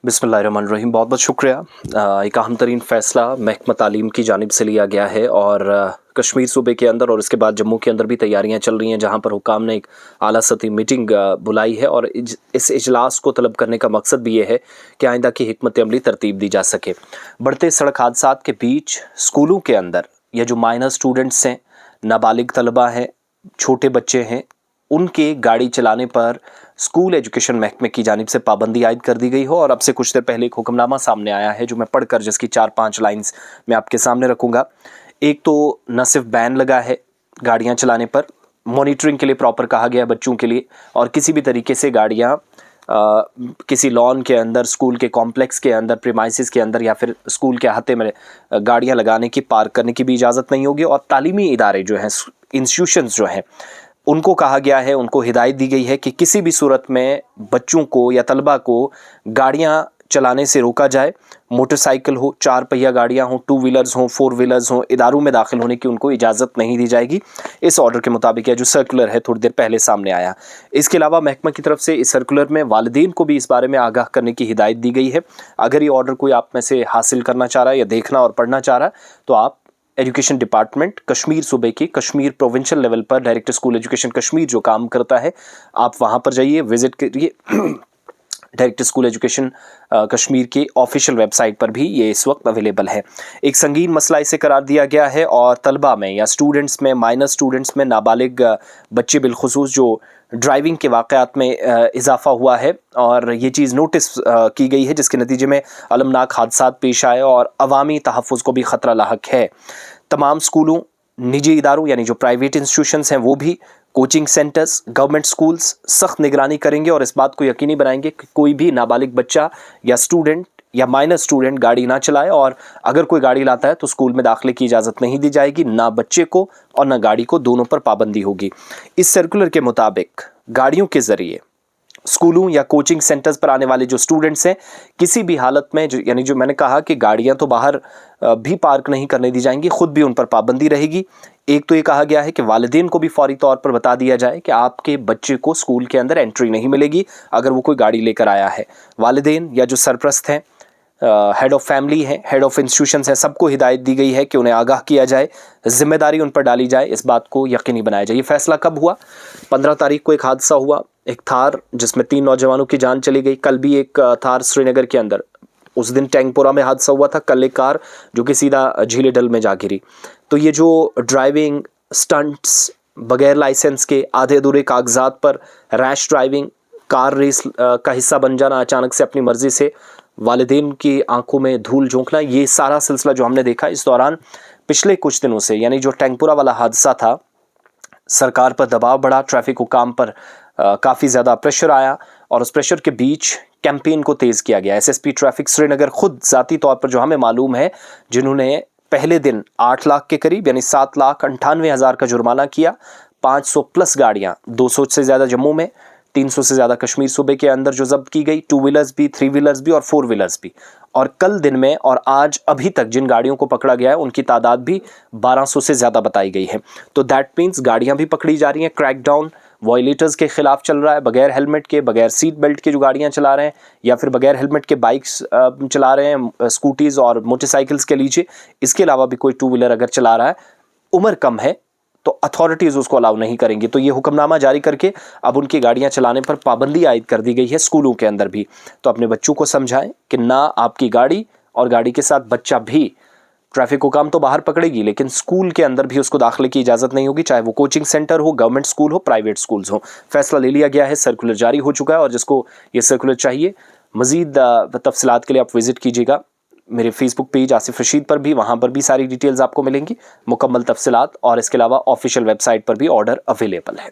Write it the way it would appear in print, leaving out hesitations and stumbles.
बिस्मिल्लाहिर्रहमानिर्रहीम। बहुत बहुत शुक्रिया। एक अहम तरीन फ़ैसला महकमा तालीम की जानिब से लिया गया है और कश्मीर सूबे के अंदर और इसके बाद जम्मू के अंदर भी तैयारियां चल रही हैं, जहां पर हुकाम ने एक आला सतही मीटिंग बुलाई है और इस इजलास को तलब करने का मकसद भी ये है कि आइंदा की हिकमत अमली तरतीब दी जा सके। बढ़ते सड़क हादसात के बीच स्कूलों के अंदर ये जो माइनर स्टूडेंट्स हैं, नाबालिग तलबा हैं, छोटे बच्चे हैं, उनके गाड़ी चलाने पर स्कूल एजुकेशन महकमे की जानिब से पाबंदी आयद कर दी गई हो। और अब से कुछ देर पहले एक हुक्मनामा सामने आया है जो मैं पढ़कर जिसकी 4-5 लाइंस मैं आपके सामने रखूंगा। एक तो न सिर्फ बैन लगा है गाड़ियां चलाने पर, मॉनिटरिंग के लिए प्रॉपर कहा गया है बच्चों के लिए, और किसी भी तरीके से गाड़ियां किसी लॉन के अंदर, स्कूल के कॉम्प्लेक्स के अंदर, प्रीमाइसिस के अंदर या फिर स्कूल के अहाते में गाड़ियां लगाने की, पार्क करने की भी इजाज़त नहीं होगी। और तालीमी इदारे जो हैं, इंस्टीट्यूशंस जो हैं, उनको कहा गया है, उनको हिदायत दी गई है कि किसी भी सूरत में बच्चों को या तलबा को गाड़ियां चलाने से रोका जाए। मोटरसाइकिल हो, 4 पहिया गाड़ियां हों, 2 व्हीलर्स हों, 4 व्हीलर्स हों, इदारों में दाखिल होने की उनको इजाज़त नहीं दी जाएगी। इस ऑर्डर के मुताबिक यह जो सर्कुलर है थोड़ी देर पहले सामने आया। इसके अलावा महकमा की तरफ से इस सर्कुलर में वालिदैन को भी इस बारे में आगाह करने की हिदायत दी गई है। अगर ये ऑर्डर कोई आप में से हासिल करना चाह रहा है या देखना और पढ़ना चाह रहा है तो आप एजुकेशन डिपार्टमेंट कश्मीर सूबे की कश्मीर प्रोविंशियल लेवल पर डायरेक्टर स्कूल एजुकेशन कश्मीर जो काम करता है, आप वहां पर जाइए, विजिट करिए। डायरेक्टर स्कूल एजुकेशन कश्मीर की ऑफिशियल वेबसाइट पर भी ये इस वक्त अवेलेबल है। एक संगीन मसला इसे करार दिया गया है और तलबा में या स्टूडेंट्स में, माइनर स्टूडेंट्स में, नाबालिग बच्चे बिलखुसूस जो ड्राइविंग के वाक़यात में इजाफा हुआ है और ये चीज़ नोटिस की गई है, जिसके नतीजे में अलमनाक हादसात पेश आए और अवामी तहफ़्फ़ुज़ को भी ख़तरा लाहक है। तमाम स्कूलों, निजी इदारों यानी जो प्राइवेट इंस्टीट्यूशंस हैं, वो भी कोचिंग सेंटर्स, गवर्नमेंट स्कूल्स सख्त निगरानी करेंगे और इस बात को यकीनी बनाएंगे कि कोई भी नाबालिग बच्चा या स्टूडेंट या माइनर स्टूडेंट गाड़ी ना चलाए, और अगर कोई गाड़ी लाता है तो स्कूल में दाखिले की इजाज़त नहीं दी जाएगी, ना बच्चे को और ना गाड़ी को, दोनों पर पाबंदी होगी। इस सर्कुलर के मुताबिक गाड़ियों के ज़रिए स्कूलों या कोचिंग सेंटर्स पर आने वाले जो स्टूडेंट्स हैं, किसी भी हालत में यानी जो मैंने कहा कि गाड़ियां तो बाहर भी पार्क नहीं करने दी जाएंगी, खुद भी उन पर पाबंदी रहेगी। एक तो ये कहा गया है कि वालिदैन को भी फौरी तौर पर बता दिया जाए कि आपके बच्चे को स्कूल के अंदर एंट्री नहीं मिलेगी अगर वो कोई गाड़ी लेकर आया है। वालिदैन या जो सरप्रस्त हैं, हेड ऑफ फैमिली हैं, हेड ऑफ इंस्टीट्यूशंस हैं, सबको हिदायत दी गई है कि उन्हें आगाह किया जाए, जिम्मेदारी उन पर डाली जाए, इस बात को यकीनी बनाया जाए। ये फैसला कब हुआ? 15 तारीख को एक हादसा हुआ, एक थार जिसमें 3 नौजवानों की जान चली गई। कल भी एक थार श्रीनगर के अंदर, उस दिन टैंकपुरा में हादसा हुआ था, कल एक कार जो कि सीधा झीले डल में जा गिरी। तो ये जो ड्राइविंग स्टंट्स, बगैर लाइसेंस के, आधे अधूरे कागजात पर रैश ड्राइविंग, कार रेस का हिस्सा बन जाना, अचानक से अपनी मर्जी से वालिदैन की आंखों में धूल झोंकना, ये सारा सिलसिला जो हमने देखा इस दौरान पिछले कुछ दिनों से, यानी जो टैंकपुरा वाला हादसा था, सरकार पर दबाव बढ़ा, ट्रैफिक हुकाम पर काफ़ी ज़्यादा प्रेशर आया और उस प्रेशर के बीच कैंपेन को तेज़ किया गया। एसएसपी ट्रैफिक श्रीनगर खुद ज़ाती तौर पर, जो हमें मालूम है, जिन्होंने पहले दिन 8 लाख के करीब यानी 7,98,000 का जुर्माना किया, 500 प्लस गाड़ियाँ, 200 से ज़्यादा जम्मू में, 300 से ज़्यादा कश्मीर सूबे के अंदर जो जब्त की गई, 2 व्हीलर्स भी, 3 व्हीलर्स भी और 4 व्हीलर्स भी। और कल दिन में और आज अभी तक जिन गाड़ियों को पकड़ा गया है उनकी तादाद भी 1200 से ज़्यादा बताई गई है। तो दैट मीन्स गाड़ियाँ भी पकड़ी जा रही हैं, क्रैकडाउन वॉयलेटर्स के खिलाफ चल रहा है, बगैर हेलमेट के, बगैर सीट बेल्ट के जो गाड़ियाँ चला रहे हैं या फिर बगैर हेलमेट के बाइक्स चला रहे हैं, स्कूटीज़ और मोटरसाइकिल्स के लीजिए। इसके अलावा भी कोई 2 व्हीलर अगर चला रहा है, उम्र कम है, तो अथॉरिटीज़ उसको अलाउ नहीं करेंगी। तो ये हुक्मनामा जारी करके अब उनकी गाड़ियां चलाने पर पाबंदी आयद कर दी गई है स्कूलों के अंदर भी। तो अपने बच्चों को समझाएं कि ना आपकी गाड़ी और गाड़ी के साथ बच्चा भी, ट्रैफिक हुकाम तो बाहर पकड़ेगी लेकिन स्कूल के अंदर भी उसको दाखिले की इजाज़त नहीं होगी, चाहे वो कोचिंग सेंटर हो, गवर्नमेंट स्कूल हो, प्राइवेट स्कूल्स हो। फैसला ले लिया गया है, सर्कुलर जारी हो चुका है और जिसको ये सर्कुलर चाहिए, मज़ीद तफसीलात के लिए आप विज़िट कीजिएगा मेरे फेसबुक पेज आसिफ रशीद पर भी, वहाँ पर भी सारी डिटेल्स आपको मिलेंगी, मुकम्मल तफसीलात, और इसके अलावा ऑफिशियल वेबसाइट पर भी ऑर्डर अवेलेबल है।